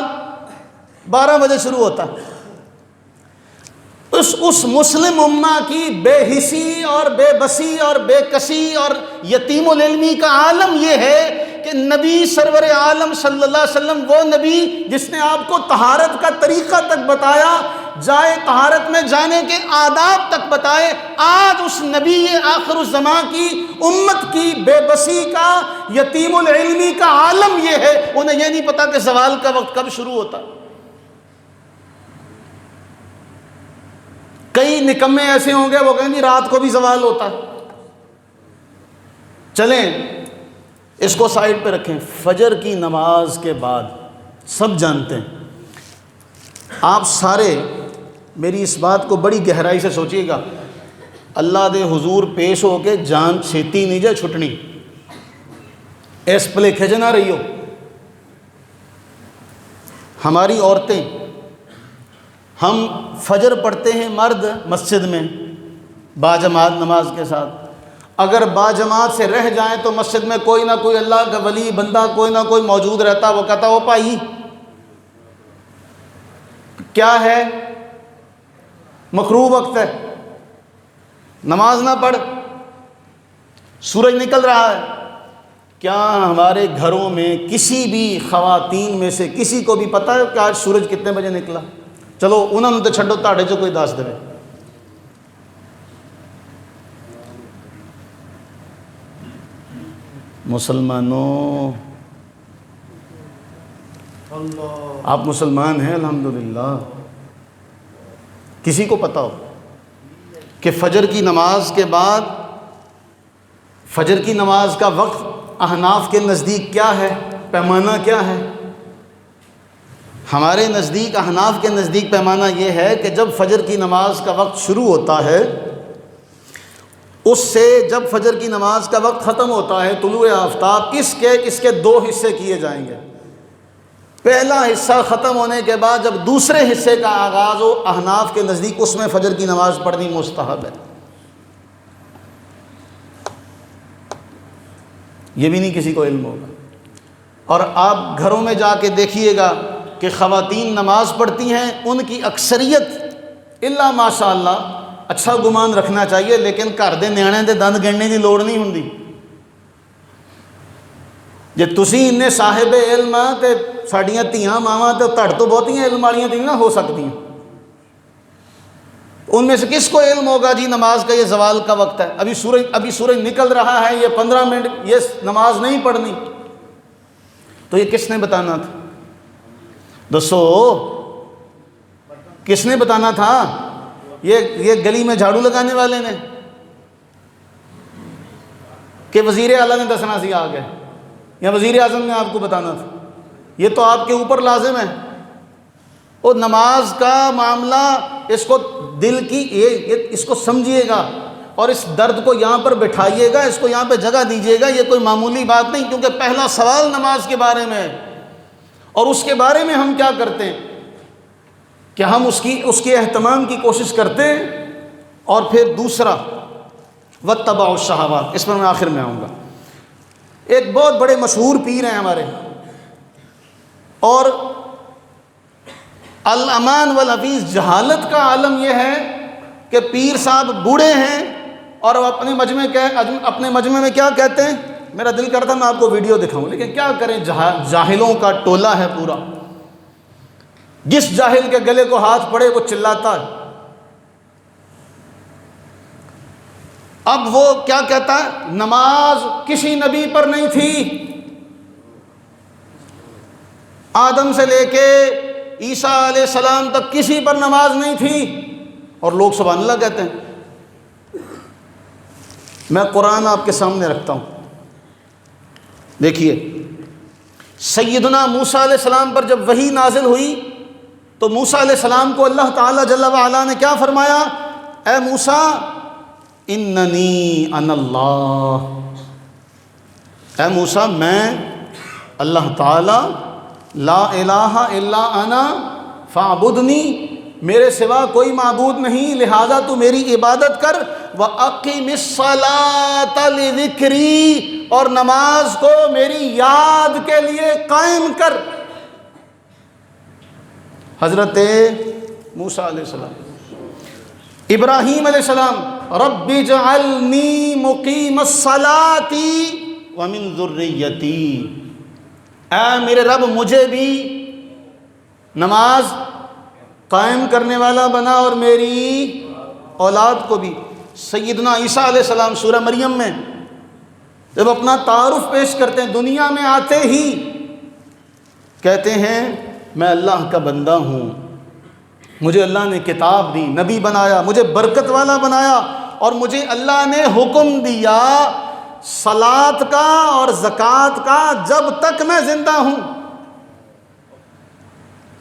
12 بجے شروع ہوتا. اس مسلم امہ کی بے حسی اور بے بسی اور بے کسی اور یتیم العلمی کا عالم یہ ہے کہ نبی سرور عالم صلی اللہ علیہ وسلم، وہ نبی جس نے آپ کو طہارت کا طریقہ تک بتایا، جائے طہارت میں جانے کے آداب تک بتائے، آج اس نبی آخر الزمان کی امت کی بے بسی کا، یتیم العلمی کا عالم یہ ہے، انہیں یہ نہیں پتا کہ زوال کا وقت کب شروع ہوتا. کئی نکمے ایسے ہوں گے وہ کہیں گے رات کو بھی زوال ہوتا ہے. چلیں اس کو سائڈ پہ رکھیں. فجر کی نماز کے بعد سب جانتے ہیں، آپ سارے میری اس بات کو بڑی گہرائی سے سوچیے گا، اللہ دے حضور پیش ہو کے جان چھیتی نہیں جائے چھٹنی، ایس پلے کھج نہ رہی ہو. ہماری عورتیں، ہم فجر پڑھتے ہیں مرد مسجد میں باجماعت نماز کے ساتھ، اگر باجماعت سے رہ جائیں تو مسجد میں کوئی نہ کوئی اللہ کا ولی بندہ کوئی نہ کوئی موجود رہتا، وہ کہتا وہ بھائی کیا ہے، مکروہ وقت ہے، نماز نہ پڑھ، سورج نکل رہا ہے. کیا ہمارے گھروں میں کسی بھی خواتین میں سے کسی کو بھی پتہ ہے کہ آج سورج کتنے بجے نکلا؟ چلو انہوں نے تو چھڈو، تاڑے جو کوئی دس دے. مسلمانوں، آپ مسلمان ہیں الحمدللہ، کسی کو پتہ ہو کہ فجر کی نماز کے بعد، فجر کی نماز کا وقت احناف کے نزدیک کیا ہے، پیمانہ کیا ہے؟ ہمارے نزدیک، احناف کے نزدیک پیمانہ یہ ہے کہ جب فجر کی نماز کا وقت شروع ہوتا ہے، اس سے جب فجر کی نماز کا وقت ختم ہوتا ہے، طلوع آفتاب، اس کے 2 حصے کیے جائیں گے. پہلا حصہ ختم ہونے کے بعد جب دوسرے حصے کا آغاز ہو، احناف کے نزدیک اس میں فجر کی نماز پڑھنی مستحب ہے. یہ بھی نہیں کسی کو علم ہوگا. اور آپ گھروں میں جا کے دیکھیے گا کہ خواتین نماز پڑھتی ہیں، ان کی اکثریت الا ماشاء اللہ، اچھا گمان رکھنا چاہیے، لیکن گھر دے نیانے دے دند گننے کی لوڑ نہیں ہوندی. جے تسی اننے صاحب علم آ تے ساڈیاں دھیاں ماواں تے تڑ تو بہتیاں علم والیاں تھی نہ ہو سکتی. ان میں سے کس کو علم ہوگا جی نماز کا یہ زوال کا وقت ہے، ابھی سورج نکل رہا ہے، یہ 15 منٹ یہ نماز نہیں پڑھنی؟ تو یہ کس نے بتانا تھا؟ دسو کس نے بتانا تھا؟ یہ گلی میں جھاڑو لگانے والے نے کہ وزیر اعلیٰ نے دسنا سی آ گئے، یا وزیر اعظم نے آپ کو بتانا تھا؟ یہ تو آپ کے اوپر لازم ہے. اور نماز کا معاملہ، اس کو دل کی اس کو سمجھیے گا، اور اس درد کو یہاں پر بٹھائیے گا، اس کو یہاں پہ جگہ دیجیے گا، یہ کوئی معمولی بات نہیں، کیونکہ پہلا سوال نماز کے بارے میں ہے، اور اس کے بارے میں ہم کیا کرتے ہیں کہ ہم اس کے اہتمام کی کوشش کرتے ہیں، اور پھر دوسرا واتبعوا الشہوات، اس پر میں آخر میں آؤں گا۔ ایک بہت بڑے مشہور پیر ہیں ہمارے، اور الامان والحفیظ، جہالت کا عالم یہ ہے کہ پیر صاحب بوڑھے ہیں اور وہ اپنے مجمع میں کیا کہتے ہیں، میرا دل کرتا میں آپ کو ویڈیو دکھاؤں، لیکن کیا کریں، جاہلوں کا ٹولہ ہے پورا، جس جاہل کے گلے کو ہاتھ پڑے وہ چلاتا ہے۔ اب وہ کیا کہتا ہے، نماز کسی نبی پر نہیں تھی، آدم سے لے کے عیسیٰ علیہ السلام تک کسی پر نماز نہیں تھی، اور لوگ سبحان اللہ کہتے ہیں۔ میں قرآن آپ کے سامنے رکھتا ہوں، دیکھیے، سیدنا موسیٰ علیہ السلام پر جب وحی نازل ہوئی تو موسیٰ علیہ السلام کو اللہ تعالیٰ جل وعلا نے کیا فرمایا، اے موسیٰ اننی انا اللہ، اے موسیٰ میں اللہ تعالیٰ، لا الہ الا انا فاعبدنی، میرے سوا کوئی معبود نہیں، لہذا تو میری عبادت کر، وَأَقِمِ الصَّلَاةَ لِذِكْرِي، اور نماز کو میری یاد کے لیے قائم کر۔ حضرت موسیٰ علیہ السلام، ابراہیم علیہ السلام، رب اجعلنی مقیم الصلاۃ ومن ذریتی، اے میرے رب مجھے بھی نماز قائم کرنے والا بنا اور میری اولاد کو بھی۔ سیدنا عیسیٰ علیہ السلام سورہ مریم میں جب اپنا تعارف پیش کرتے ہیں، دنیا میں آتے ہی کہتے ہیں میں اللہ کا بندہ ہوں، مجھے اللہ نے کتاب دی، نبی بنایا، مجھے برکت والا بنایا، اور مجھے اللہ نے حکم دیا صلاۃ کا اور زکوٰۃ کا جب تک میں زندہ ہوں۔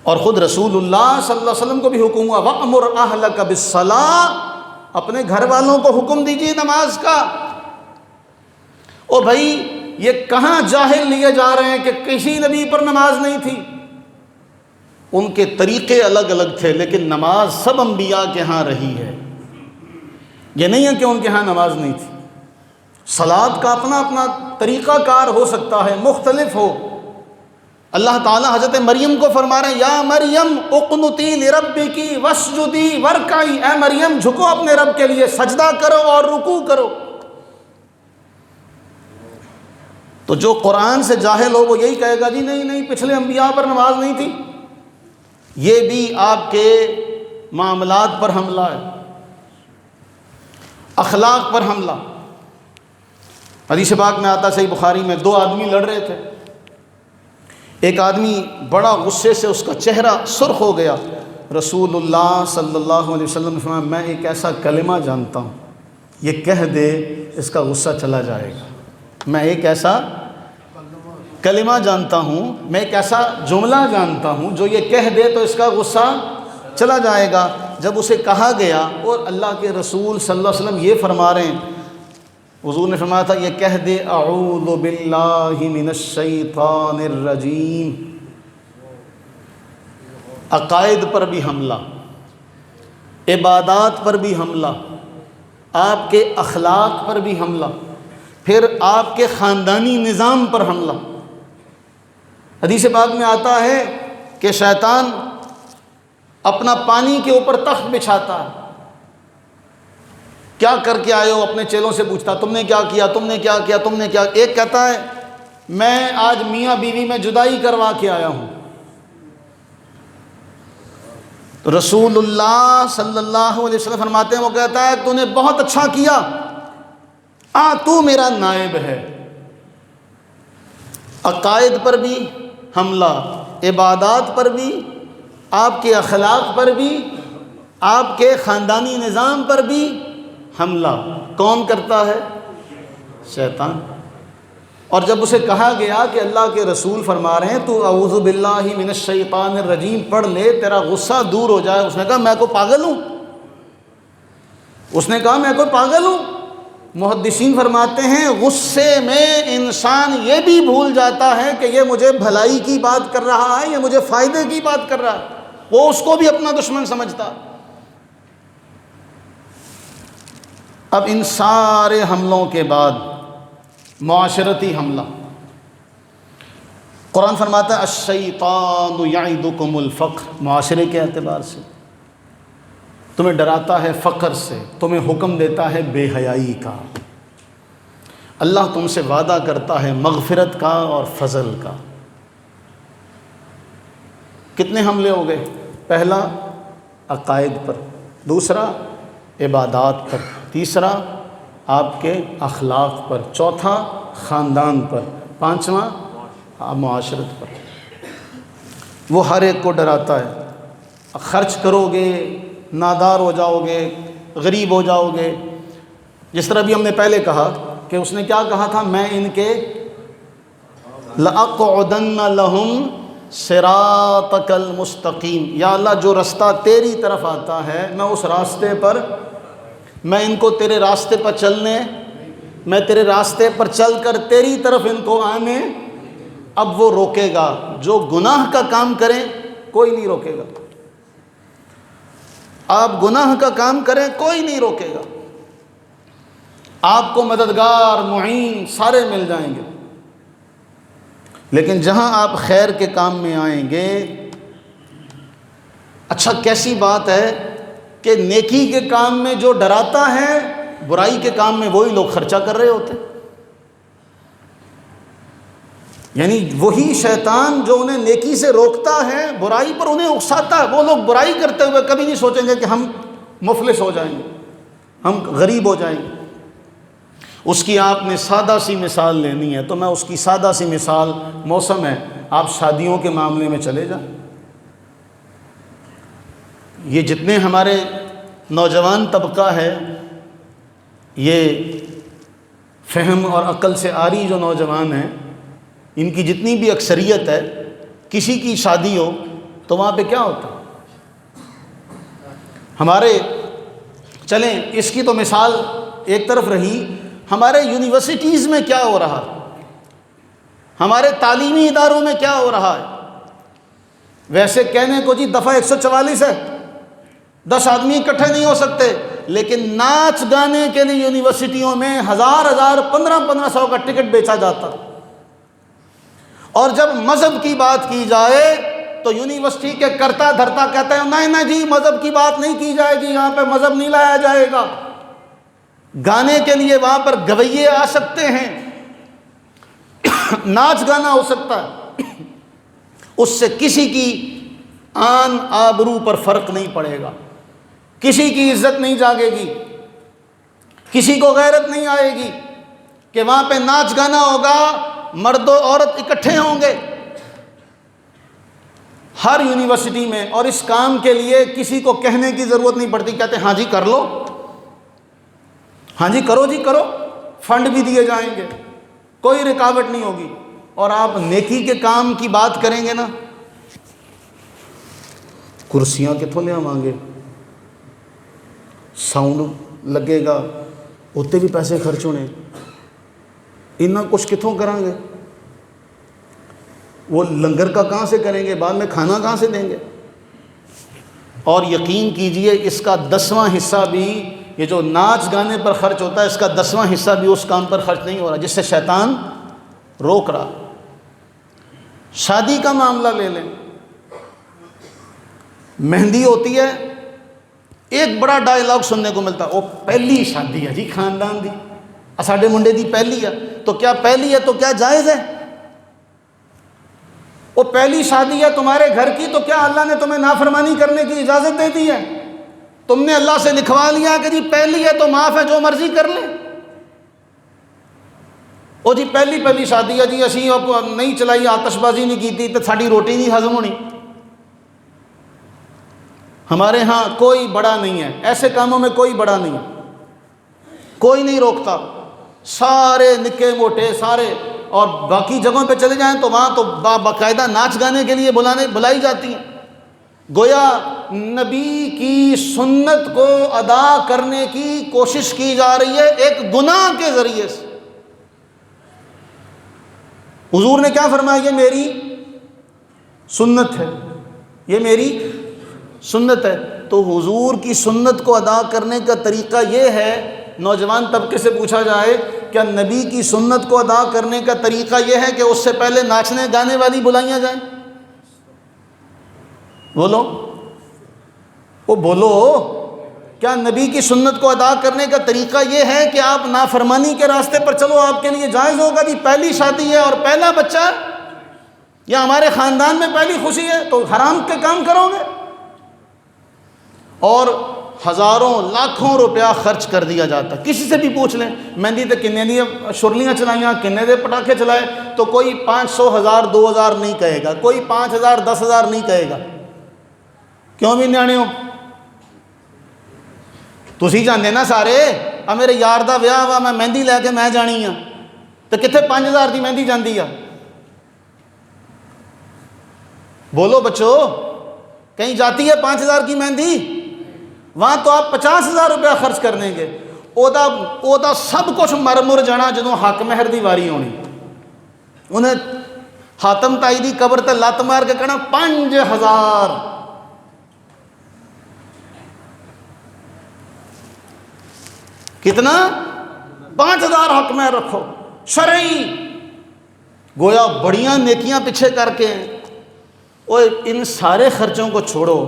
اور خود رسول اللہ صلی اللہ علیہ وسلم کو بھی حکم ہوا، وَأْمُرْ أَهْلَكَ بِالصَّلَاةِ، اپنے گھر والوں کو حکم دیجیے نماز کا۔ او بھائی، یہ کہاں جاہل لیے جا رہے ہیں کہ کسی نبی پر نماز نہیں تھی، ان کے طریقے الگ الگ تھے، لیکن نماز سب انبیاء کے ہاں رہی ہے۔ یہ نہیں ہے کہ ان کے ہاں نماز نہیں تھی، صلاۃ کا اپنا اپنا طریقہ کار ہو سکتا ہے، مختلف ہو۔ اللہ تعالیٰ حضرت مریم کو فرما رہے ہیں، یا مریم اقنتی لربکی واسجدی وارکعی، اے مریم جھکو اپنے رب کے لیے، سجدہ کرو اور رکوع کرو۔ تو جو قرآن سے جاہل ہو وہ یہی کہے گا جی نہیں نہیں، پچھلے انبیاء پر نماز نہیں تھی۔ یہ بھی آپ کے معاملات پر حملہ ہے، اخلاق پر حملہ۔ حدیث پاک میں آتا، صحیح بخاری میں، دو آدمی لڑ رہے تھے، ایک آدمی بڑا غصے سے اس کا چہرہ سرخ ہو گیا، رسول اللہ صلی اللہ علیہ وسلم نے فرمایا میں ایک ایسا کلمہ جانتا ہوں، یہ کہہ دے اس کا غصہ چلا جائے گا، میں ایک ایسا کلمہ جانتا ہوں، میں ایک ایسا جملہ جانتا ہوں جو یہ کہہ دے تو اس کا غصہ چلا جائے گا۔ جب اسے کہا گیا، اور اللہ کے رسول صلی اللہ علیہ وسلم یہ فرما رہے ہیں، حضور نے فرمایا تھا یہ کہہ دے اعوذ باللہ من الشیطان الرجیم۔ عقائد پر بھی حملہ، عبادات پر بھی حملہ، آپ کے اخلاق پر بھی حملہ، پھر آپ کے خاندانی نظام پر حملہ۔ حدیث پاک میں آتا ہے کہ شیطان اپنا پانی کے اوپر تخت بچھاتا ہے، کیا کر کے آئے ہو، اپنے چیلوں سے پوچھتا تم نے کیا کیا، تم نے کیا کیا، تم نے کیا۔ ایک کہتا ہے میں آج میاں بیوی میں جدائی کروا کے آیا ہوں۔ تو رسول اللہ صلی اللہ علیہ وسلم فرماتے ہیں، وہ کہتا ہے تو نے بہت اچھا کیا، تو میرا نائب ہے۔ عقائد پر بھی حملہ، عبادات پر بھی، آپ کے اخلاق پر بھی، آپ کے خاندانی نظام پر بھی حملہ۔ کون کرتا ہے؟ شیطان۔ اور جب اسے کہا گیا کہ اللہ کے رسول فرما رہے ہیں تو اعوذ باللہ من الشیطان الرجیم پڑھ لے تیرا غصہ دور ہو جائے، اس نے کہا میں کو پاگل ہوں؟ اس نے کہا میں کوئی پاگل ہوں؟ محدثین فرماتے ہیں غصے میں انسان یہ بھی بھول جاتا ہے کہ یہ مجھے بھلائی کی بات کر رہا ہے، یہ مجھے فائدے کی بات کر رہا ہے، وہ اس کو بھی اپنا دشمن سمجھتا۔ اب ان سارے حملوں کے بعد معاشرتی حملہ، قرآن فرماتا ہے الشیطان یعدکم الفقر، معاشرے کے اعتبار سے تمہیں ڈراتا ہے فقر سے، تمہیں حکم دیتا ہے بے حیائی کا۔ اللہ تم سے وعدہ کرتا ہے مغفرت کا اور فضل کا۔ کتنے حملے ہو گئے؟ پہلا عقائد پر، دوسرا عبادات پر، تیسرا آپ کے اخلاق پر، چوتھا خاندان پر، پانچواں معاشرت پر۔ وہ ہر ایک کو ڈراتا ہے، خرچ کرو گے نادار ہو جاؤ گے، غریب ہو جاؤ گے۔ جس طرح بھی ہم نے پہلے کہا کہ اس نے کیا کہا تھا، میں ان کے لَأَقْعُدَنَّ لَهُمْ صِرَاطَكَ الْمُسْتَقِيمِ، یا اللہ جو رستہ تیری طرف آتا ہے میں اس راستے پر، میں ان کو تیرے راستے پر چلنے، میں تیرے راستے پر چل کر تیری طرف ان کو آنے۔ اب وہ روکے گا، جو گناہ کا کام کریں کوئی نہیں روکے گا، آپ گناہ کا کام کریں کوئی نہیں روکے گا، آپ کو مددگار معین سارے مل جائیں گے۔ لیکن جہاں آپ خیر کے کام میں آئیں گے، اچھا کیسی بات ہے کہ نیکی کے کام میں جو ڈراتا ہے، برائی کے کام میں وہی لوگ خرچہ کر رہے ہوتے، یعنی وہی شیطان جو انہیں نیکی سے روکتا ہے برائی پر انہیں اکساتا ہے۔ وہ لوگ برائی کرتے ہوئے کبھی نہیں سوچیں گے کہ ہم مفلس ہو جائیں گے، ہم غریب ہو جائیں گے۔ اس کی آپ نے سادہ سی مثال لینی ہے تو میں اس کی سادہ سی مثال، موسم ہے، آپ شادیوں کے معاملے میں چلے جائیں۔ یہ جتنے ہمارے نوجوان طبقہ ہے، یہ فہم اور عقل سے عاری جو نوجوان ہیں، ان کی جتنی بھی اکثریت ہے، کسی کی شادی ہو تو وہاں پہ کیا ہوتا ہے؟ ہمارے چلیں اس کی تو مثال ایک طرف رہی، ہمارے یونیورسٹیز میں کیا ہو رہا ہے، ہمارے تعلیمی اداروں میں کیا ہو رہا ہے۔ ویسے کہنے کو جی دفعہ 144 ہے، 10 آدمی اکٹھے نہیں ہو سکتے، لیکن ناچ گانے کے لیے یونیورسٹیوں میں 1000 1500 کا ٹکٹ بیچا جاتا۔ اور جب مذہب کی بات کی جائے تو یونیورسٹی کے کرتا دھرتا کہتا ہے نہیں جی مذہب کی بات نہیں کی جائے گی، یہاں پہ مذہب نہیں لایا جائے گا۔ گانے کے لیے وہاں پر گویے آ سکتے ہیں، ناچ گانا ہو سکتا ہے، اس سے کسی کی آن آبرو پر فرق نہیں پڑے گا، کسی کی عزت نہیں جاگے گی، کسی کو غیرت نہیں آئے گی کہ وہاں پہ ناچ گانا ہوگا، مرد و عورت اکٹھے ہوں گے ہر یونیورسٹی میں، اور اس کام کے لیے کسی کو کہنے کی ضرورت نہیں پڑتی، کہتے ہیں ہاں جی کر لو، ہاں جی کرو، فنڈ بھی دیے جائیں گے، کوئی رکاوٹ نہیں ہوگی۔ اور آپ نیکی کے کام کی بات کریں گے نا، کرسیاں کتوں لیا مانگے، ساؤنڈ لگے گا، اتنے بھی پیسے خرچ ہونے، اتنا کچھ کتوں کریں گے، وہ لنگر کا کہاں سے کریں گے، بعد میں کھانا کہاں سے دیں گے۔ اور یقین کیجئے اس کا 10واں حصہ بھی، یہ جو ناچ گانے پر خرچ ہوتا ہے، اس کا 10واں حصہ بھی اس کام پر خرچ نہیں ہو رہا جس سے شیطان روک رہا۔ شادی کا معاملہ لے لیں، مہندی ہوتی ہے، ایک بڑا ڈائلاگ سننے کو ملتا ہے، وہ پہلی شادی ہے جی خاندان دی، ساڈے منڈے دی پہلی ہے، تو کیا پہلی ہے تو کیا جائز ہے؟ وہ پہلی شادی ہے تمہارے گھر کی، تو کیا اللہ نے تمہیں نافرمانی کرنے کی اجازت دے دی ہے؟ تم نے اللہ سے لکھوا لیا کہ جی پہلی ہے تو معاف ہے، جو مرضی کر لیں۔ وہ جی پہلی شادی ہے جی، اسی نہیں چلائی، آتش بازی نہیں کی تھی تو ساری روٹی نہیں ہضم ہونی۔ ہمارے ہاں کوئی بڑا نہیں ہے، ایسے کاموں میں کوئی بڑا نہیں ہے، کوئی نہیں روکتا، سارے نکے موٹے سارے۔ اور باقی جگہوں پہ چلے جائیں تو وہاں تو باقاعدہ ناچ گانے کے لیے بلائی جاتی ہیں۔ گویا نبی کی سنت کو ادا کرنے کی کوشش کی جا رہی ہے ایک گناہ کے ذریعے سے۔ حضور نے کیا فرمایا؟ یہ میری سنت ہے، یہ میری سنت ہے۔ تو حضور کی سنت کو ادا کرنے کا طریقہ یہ ہے، نوجوان طبقے سے پوچھا جائے کیا نبی کی سنت کو ادا کرنے کا طریقہ یہ ہے کہ اس سے پہلے ناچنے گانے والی بلائیاں جائیں؟ بولو، وہ بولو، کیا نبی کی سنت کو ادا کرنے کا طریقہ یہ ہے کہ آپ نافرمانی کے راستے پر چلو؟ آپ کے لیے جائز ہوگا کہ پہلی شادی ہے اور پہلا بچہ ہے، یا ہمارے خاندان میں پہلی خوشی ہے تو حرام کے کام کرو گے؟ اور ہزاروں لاکھوں روپیہ خرچ کر دیا جاتا۔ کسی سے بھی پوچھ لیں مہندی تے کنے دی شرلیاں چلائیاں، کنے دے پٹاخے چلائے، تو کوئی 500 1000 2000 نہیں کہے گا، کوئی 5000 10000 نہیں کہے گا۔ کیوں بھی نیانے ہو؟ تسی جاندے نا سارے، میرے یار دا ویاہ وا، میں مہندی لے کے میں جانی ہاں، تو کتنے 5000 دی مہندی جاندی ہے؟ بولو بچو، کہیں جاتی ہے 5000 کی مہندی؟ وہاں تو آپ 50000 روپیہ خرچ کر دیں گے، او دا سب کچھ مر جانا جدوں حق مہر دی واری ہونی۔ انہیں حاتم تائی دی قبر تے لت مار کے کہنا 5000۔ کتنا؟ 5000 حق مہر رکھو شرعی۔ گویا بڑیاں نیکیاں پیچھے کر کے، اوے ان سارے خرچوں کو چھوڑو،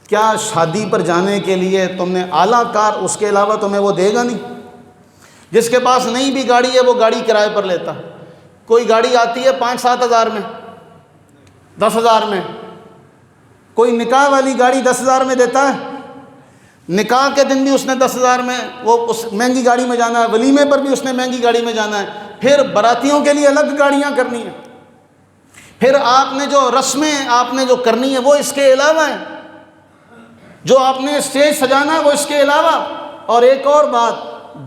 کیا شادی پر جانے کے لیے تم نے اعلیٰ کار، اس کے علاوہ تمہیں وہ دے گا نہیں؟ جس کے پاس نہیں بھی گاڑی ہے وہ گاڑی کرائے پر لیتا ہے۔ کوئی گاڑی آتی ہے 5-7 ہزار میں، 10 ہزار میں، کوئی نکاح والی گاڑی 10 ہزار میں دیتا ہے، نکاح کے دن بھی اس نے 10 ہزار میں وہ اس مہنگی گاڑی میں جانا ہے، ولیمے پر بھی اس نے مہنگی گاڑی میں جانا ہے، پھر براتیوں کے لیے الگ گاڑیاں کرنی ہیں، پھر آپ نے جو رسمیں آپ نے جو کرنی ہے وہ اس کے علاوہ ہیں، جو آپ نے اسٹیج سجانا ہے وہ اس کے علاوہ۔ اور ایک اور بات،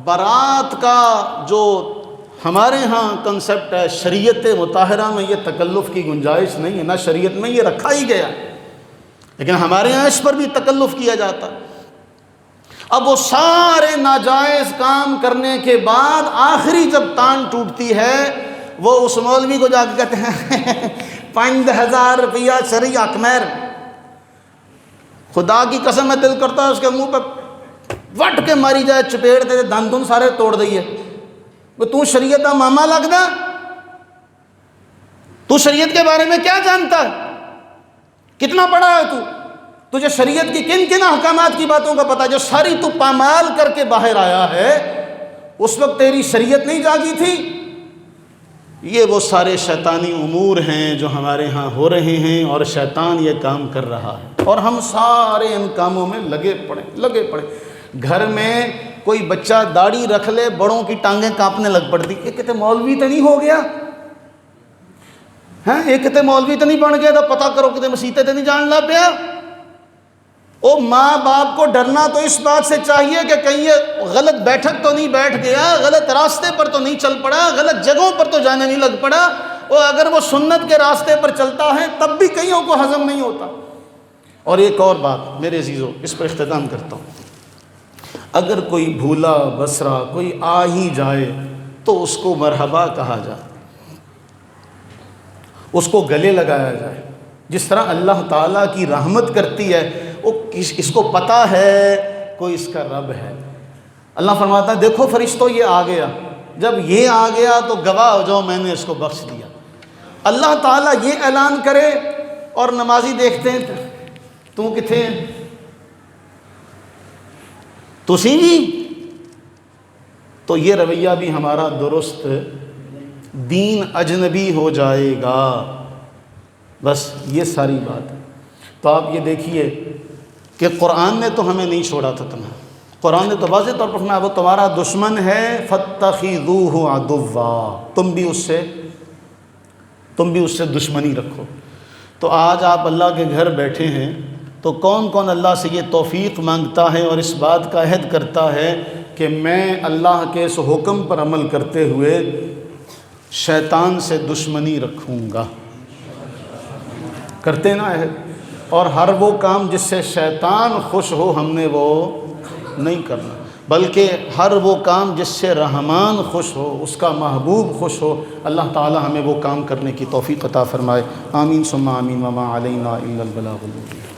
بارات کا جو ہمارے ہاں کنسپٹ ہے، شریعت مطہرہ میں یہ تکلف کی گنجائش نہیں ہے، نہ شریعت میں یہ رکھا ہی گیا، لیکن ہمارے ہاں اس پر بھی تکلف کیا جاتا۔ اب وہ سارے ناجائز کام کرنے کے بعد آخری جب تان ٹوٹتی ہے، وہ اس مولوی کو جا کے کہتے ہیں 5000 روپیہ شرعی حق مہر۔ خدا کی قسم میں دل کرتا ہے اس کے منہ پہ وٹ کے ماری جائے، چپیڑ دے، دندن سارے توڑ دئیے۔ وہ تو شریعت کا ماما لگنا؟ تو شریعت کے بارے میں کیا جانتا ہے؟ کتنا پڑھا ہے تو؟ تجھے شریعت کی کن کن احکامات کی باتوں کا پتہ جو ساری تو پامال کر کے باہر آیا ہے؟ اس وقت تیری شریعت نہیں جاگی تھی؟ یہ وہ سارے شیطانی امور ہیں جو ہمارے ہاں ہو رہے ہیں، اور شیطان یہ کام کر رہا ہے، اور ہم سارے ان کاموں میں لگے پڑے۔ گھر میں کوئی بچہ داڑھی رکھ لے، بڑوں کی ٹانگیں کانپنے لگ پڑتی، یہ کہتے مولوی تو نہیں ہو گیا؟ ہاں، یہ کہتے مولوی تو نہیں بن گیا؟ تو پتہ کرو کہتے مسیحتے تو نہیں جان لا پیا۔ او ماں باپ کو ڈرنا تو اس بات سے چاہیے کہ کہیں یہ غلط بیٹھک تو نہیں بیٹھ گیا، غلط راستے پر تو نہیں چل پڑا، غلط جگہوں پر تو جانے نہیں لگ پڑا، اور اگر وہ سنت کے راستے پر چلتا ہے تب بھی کئیوں کو ہضم نہیں ہوتا۔ اور ایک اور بات میرے عزیزو، اس پر اختتام کرتا ہوں، اگر کوئی بھولا بسرا کوئی آ ہی جائے تو اس کو مرحبا کہا جائے، اس کو گلے لگایا جائے، جس طرح اللہ تعالیٰ کی رحمت کرتی ہے، وہ اس کو پتہ ہے کوئی اس کا رب ہے۔ اللہ فرماتا ہے دیکھو فرشتوں یہ آ گیا، جب یہ آ گیا تو گواہ ہو جاؤ میں نے اس کو بخش دیا۔ اللہ تعالیٰ یہ اعلان کرے اور نمازی دیکھتے ہیں تو کتنے ہیں؟ تسی بھی؟ تو یہ رویہ بھی ہمارا درست، دین اجنبی ہو جائے گا، بس یہ ساری بات ہے۔ تو آپ یہ دیکھیے کہ قرآن نے تو ہمیں نہیں چھوڑا تھا تنہا، قرآن نے تو واضح طور پر فرمایا وہ تمہارا دشمن ہے، فاتخذوہ عدوا، تم بھی اس سے دشمنی رکھو۔ تو آج آپ اللہ کے گھر بیٹھے ہیں تو کون کون اللہ سے یہ توفیق مانگتا ہے اور اس بات کا عہد کرتا ہے کہ میں اللہ کے اس حکم پر عمل کرتے ہوئے شیطان سے دشمنی رکھوں گا؟ کرتے نا عہد؟ اور ہر وہ کام جس سے شیطان خوش ہو ہم نے وہ نہیں کرنا، بلکہ ہر وہ کام جس سے رحمان خوش ہو، اس کا محبوب خوش ہو، اللہ تعالی ہمیں وہ کام کرنے کی توفیق عطا فرمائے۔ آمین ثم آمین وما علینا الا البلاغ المبین۔